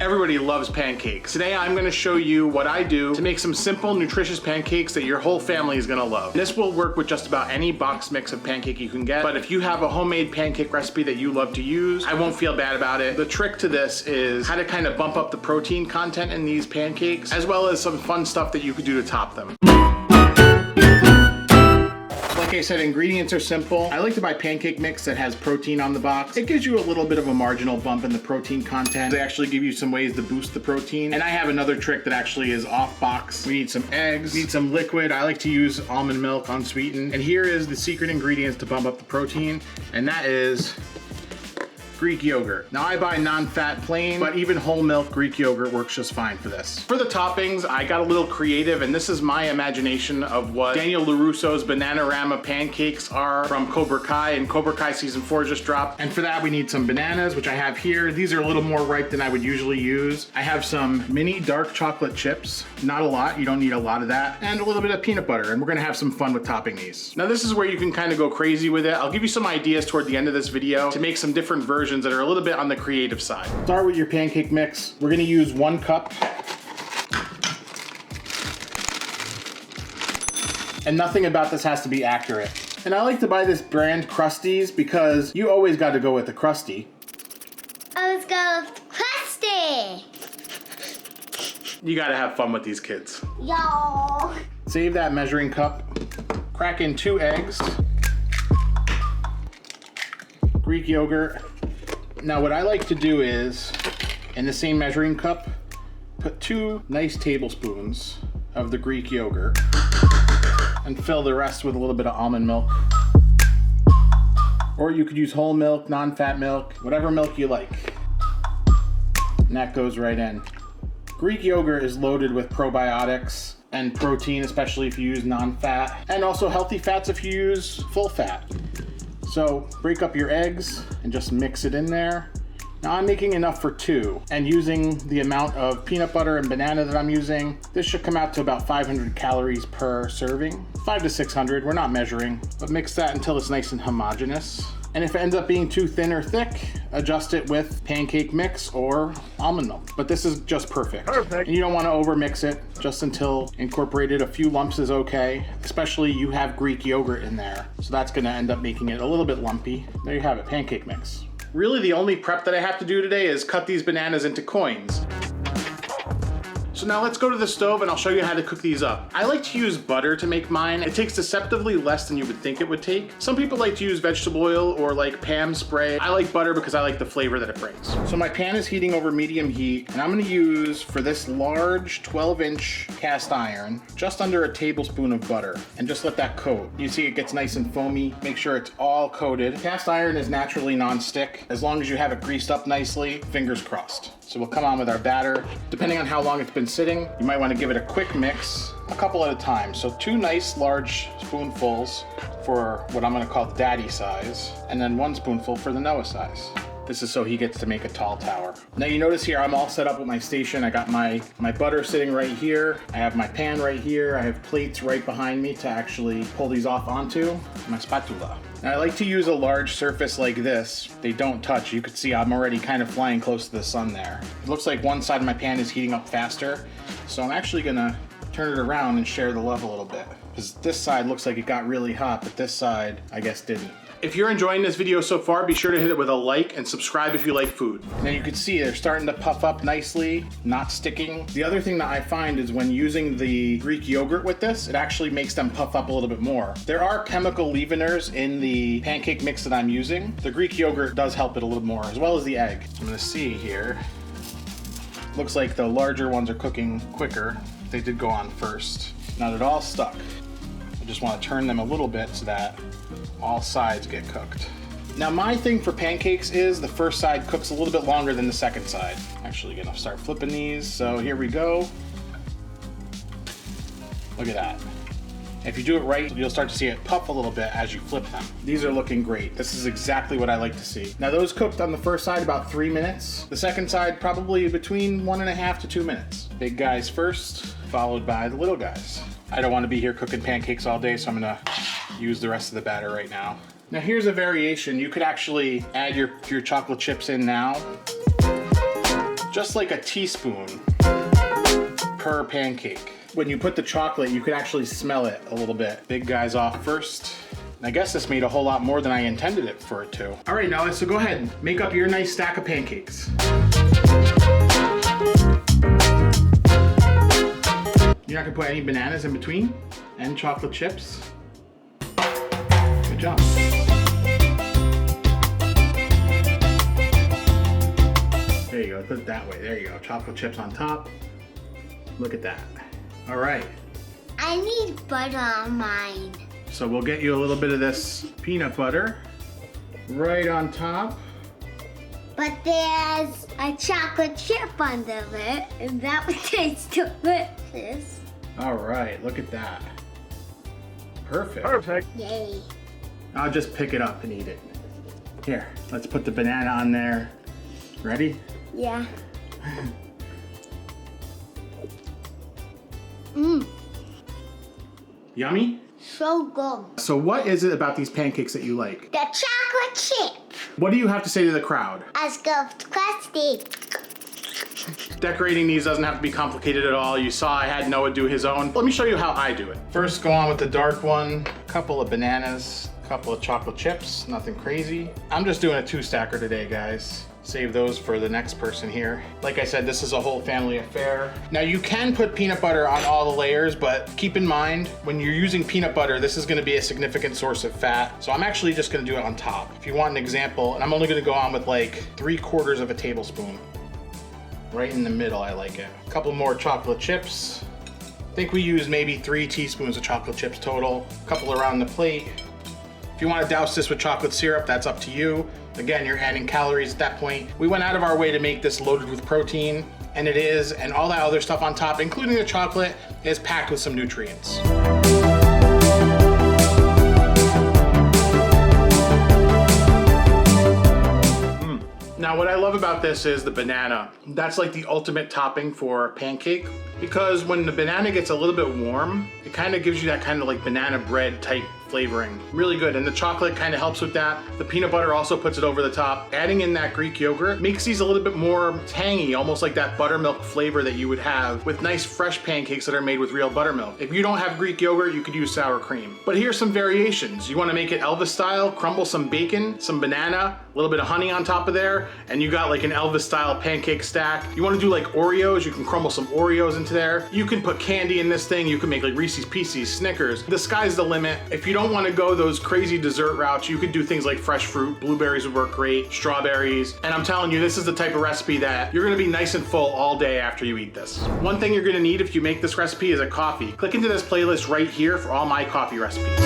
Everybody loves pancakes. Today I'm gonna show you what I do to make some simple, nutritious pancakes that your whole family is gonna love. This will work with just about any box mix of pancake you can get, but if you have a homemade pancake recipe that you love to use, I won't feel bad about it. The trick to this is how to kind of bump up the protein content in these pancakes, as well as some fun stuff that you could do to top them. Like I said, ingredients are simple. I like to buy pancake mix that has protein on the box. It gives you a little bit of a marginal bump in the protein content. They actually give you some ways to boost the protein. And I have another trick that actually is off box. We need some eggs, we need some liquid. I like to use almond milk unsweetened. And here is the secret ingredients to bump up the protein, and that is Greek yogurt. Now I buy non-fat plain, but even whole milk Greek yogurt works just fine for this. For the toppings, I got a little creative, and this is my imagination of what Daniel LaRusso's Banana-rama pancakes are from Cobra Kai, and Cobra Kai season 4 just dropped. And for that we need some bananas, which I have here. These are a little more ripe than I would usually use. I have some mini dark chocolate chips, not a lot, you don't need a lot of that, and a little bit of peanut butter, and we're gonna have some fun with topping these. Now this is where you can kind of go crazy with it. I'll give you some ideas toward the end of this video to make some different versions that are a little bit on the creative side. Start with your pancake mix. We're gonna use 1 cup. And nothing about this has to be accurate. And I like to buy this brand Krusteaz because you always got to go with the crusty. Let's go with crusty. You gotta have fun with these kids. Yo. Save that measuring cup. Crack in 2 eggs. Greek yogurt. Now what I like to do is, in the same measuring cup, put 2 nice tablespoons of the Greek yogurt and fill the rest with a little bit of almond milk. Or you could use whole milk, non-fat milk, whatever milk you like. And that goes right in. Greek yogurt is loaded with probiotics and protein, especially if you use non-fat, and also healthy fats if you use full fat. So break up your eggs and just mix it in there. Now I'm making enough for 2, and using the amount of peanut butter and banana that I'm using, this should come out to about 500 calories per serving. 500 to 600, we're not measuring, but mix that until it's nice and homogeneous. And if it ends up being too thin or thick, adjust it with pancake mix or almond milk. But this is just perfect. Perfect. And you don't want to over mix it, just until incorporated. A few lumps is okay, especially you have Greek yogurt in there. So that's gonna end up making it a little bit lumpy. There you have it, pancake mix. Really the only prep that I have to do today is cut these bananas into coins. So now let's go to the stove and I'll show you how to cook these up. I like to use butter to make mine. It takes deceptively less than you would think it would take. Some people like to use vegetable oil or like Pam spray. I like butter because I like the flavor that it brings. So my pan is heating over medium heat, and I'm gonna use, for this large 12-inch cast iron, just under a tablespoon of butter, and just let that coat. You see it gets nice and foamy. Make sure it's all coated. Cast iron is naturally non-stick. As long as you have it greased up nicely, fingers crossed. So we'll come on with our batter. Depending on how long it's been sitting, you might want to give it a quick mix, a couple at a time. So 2 nice large spoonfuls for what I'm going to call the daddy size, and then 1 spoonful for the Noah size. This is so he gets to make a tall tower. Now you notice here I'm all set up with my station. I got my butter sitting right here. I have my pan right here. I have plates right behind me to actually pull these off onto. My spatula. Now I like to use a large surface like this. They don't touch. You can see I'm already kind of flying close to the sun there. It looks like one side of my pan is heating up faster. So I'm actually gonna turn it around and share the love a little bit. Because this side looks like it got really hot, but this side, I guess, didn't. If you're enjoying this video so far, be sure to hit it with a like and subscribe if you like food. Now you can see they're starting to puff up nicely, not sticking. The other thing that I find is when using the Greek yogurt with this, it actually makes them puff up a little bit more. There are chemical leaveners in the pancake mix that I'm using. The Greek yogurt does help it a little more, as well as the egg. I'm gonna see here. Looks like the larger ones are cooking quicker. They did go on first. Now they're all stuck. I just want to turn them a little bit so that all sides get cooked. Now my thing for pancakes is the first side cooks a little bit longer than the second side. Actually gonna start flipping these. So here we go. Look at that. If you do it right, you'll start to see it puff a little bit as you flip them. These are looking great. This is exactly what I like to see. Now those cooked on the first side about 3 minutes. The second side probably between 1.5 to 2 minutes. Big guys first, followed by the little guys. I don't want to be here cooking pancakes all day, so I'm gonna use the rest of the batter right now. Now here's a variation. You could actually add your chocolate chips in now. just like a teaspoon per pancake. When you put the chocolate, you can actually smell it a little bit. Big guy's off first. I guess this made a whole lot more than I intended it for it to. All right, now, so go ahead, make up your nice stack of pancakes. You're not gonna put any bananas in between and chocolate chips. Good job. There you go, put it that way. There you go, chocolate chips on top. Look at that. All right. I need butter on mine. So we'll get you a little bit of this peanut butter right on top. But there's a chocolate chip under it, and that would taste delicious. All right, look at that. Perfect. Perfect. Yay. I'll just pick it up and eat it. Here, let's put the banana on there. Ready? Yeah. Mmm, Yummy? so good. So what is it about these pancakes that you like? The chocolate chip. What do you have to say to the crowd? Let's go to Krusty. Decorating these doesn't have to be complicated at all. You saw I had Noah do his own. Let me show you how I do it. First, go on with the dark one. A couple of bananas, a couple of chocolate chips, nothing crazy. I'm just doing a 2-stacker today, guys. Save those for the next person here. Like I said, this is a whole family affair. Now you can put peanut butter on all the layers, but keep in mind, when you're using peanut butter, this is gonna be a significant source of fat. So I'm actually just gonna do it on top. If you want an example, and I'm only gonna go on with like 3/4 of a tablespoon. Right in the middle, I like it. A couple more chocolate chips. I think we use maybe 3 teaspoons of chocolate chips total. A couple around the plate. If you want to douse this with chocolate syrup, that's up to you. Again, you're adding calories at that point. We went out of our way to make this loaded with protein, and it is, and all that other stuff on top, including the chocolate, is packed with some nutrients. Now, what I love about this is the banana. That's like the ultimate topping for a pancake, because when the banana gets a little bit warm, it kind of gives you that kind of like banana bread type flavoring. Really good, and the chocolate kind of helps with that. The peanut butter also puts it over the top. Adding in that Greek yogurt makes these a little bit more tangy, almost like that buttermilk flavor that you would have with nice fresh pancakes that are made with real buttermilk. If you don't have Greek yogurt, you could use sour cream. But here's some variations. You want to make it Elvis style, crumble some bacon, some banana, a little bit of honey on top of there, and you got like an Elvis style pancake stack. You want to do like Oreos, you can crumble some Oreos into there. You can put candy in this thing. You can make like Reese's Pieces, Snickers. The sky's the limit. If you don't want to go those crazy dessert routes, you could do things like fresh fruit. Blueberries would work great, strawberries. And I'm telling you, this is the type of recipe that you're gonna be nice and full all day after you eat this. One thing you're gonna need if you make this recipe is a coffee. Click into this playlist right here for all my coffee recipes.